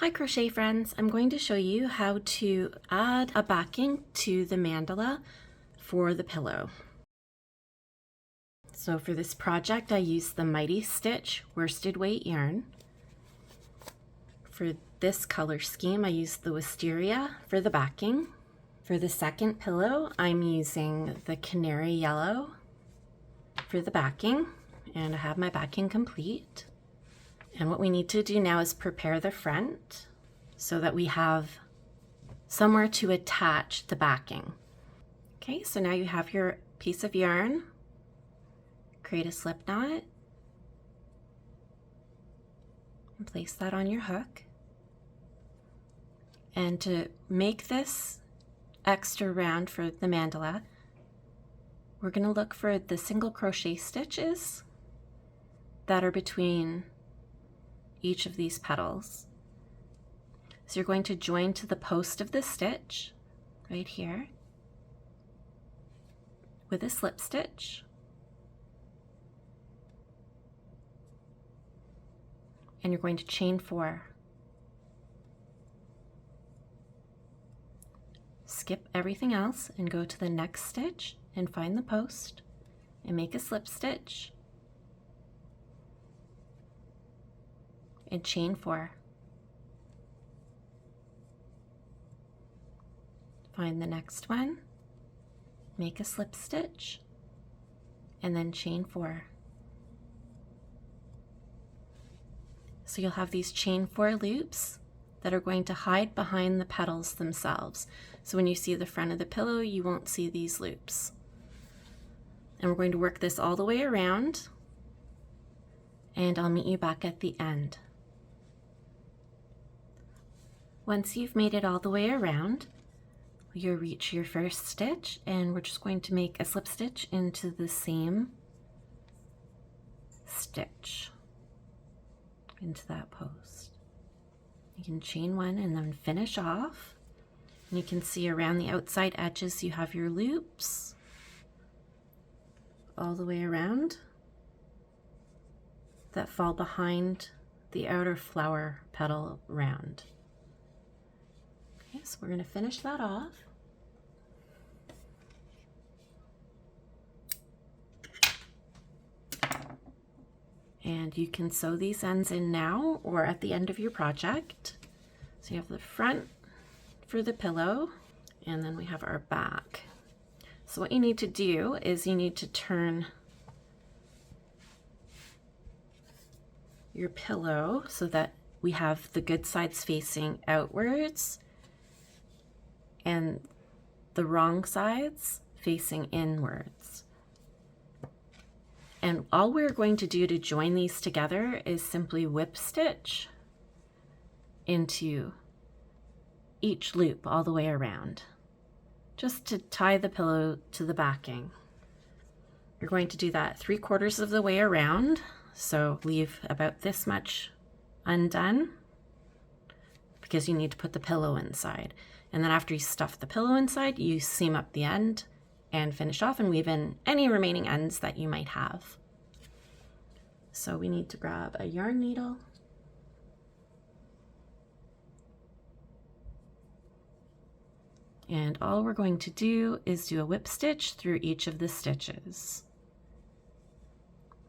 Hi crochet friends, I'm going to show you how to add a backing to the mandala for the pillow. So for this project I used the Mighty Stitch worsted weight yarn. For this color scheme I used the wisteria for the backing. For the second pillow I'm using the canary yellow for the backing, and I have my backing complete. And what we need to do now is prepare the front so that we have somewhere to attach the backing. Okay, so now you have your piece of yarn. Create a slip knot and place that on your hook. And to make this extra round for the mandala, we're going to look for the single crochet stitches that are between each of these petals. So you're going to join to the post of the stitch right here with a slip stitch, and you're going to chain 4. Skip everything else and go to the next stitch and find the post and make a slip stitch and chain 4. Find the next one, make a slip stitch, and then chain 4. So you'll have these chain 4 loops that are going to hide behind the petals themselves. So when you see the front of the pillow, you won't see these loops. And we're going to work this all the way around, and I'll meet you back at the end. Once you've made it all the way around, you'll reach your first stitch, and we're just going to make a slip stitch into the same stitch into that post. You can chain 1 and then finish off. And you can see around the outside edges you have your loops all the way around that fall behind the outer flower petal round. Okay, so we're going to finish that off. And you can sew these ends in now or at the end of your project. So you have the front for the pillow, and then we have our back. So what you need to do is you need to turn your pillow so that we have the good sides facing outwards and the wrong sides facing inwards. And all we're going to do to join these together is simply whip stitch into each loop all the way around, just to tie the pillow to the backing. You're going to do that 3/4 of the way around, so leave about this much undone because you need to put the pillow inside. And then after you stuff the pillow inside, you seam up the end and finish off and weave in any remaining ends that you might have. So we need to grab a yarn needle and all we're going to do is do a whip stitch through each of the stitches.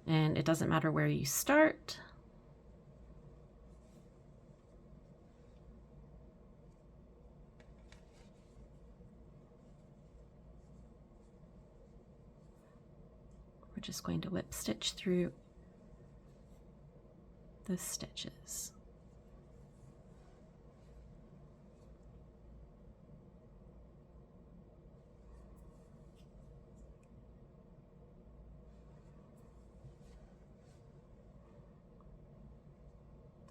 And it doesn't matter where you start. We're just going to whip stitch through the stitches.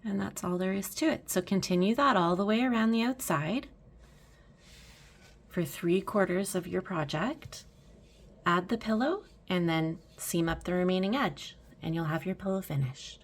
And that's all there is to it. So continue that all the way around the outside for 3/4 of your project. Add the pillow and then seam up the remaining edge and you'll have your pillow finished.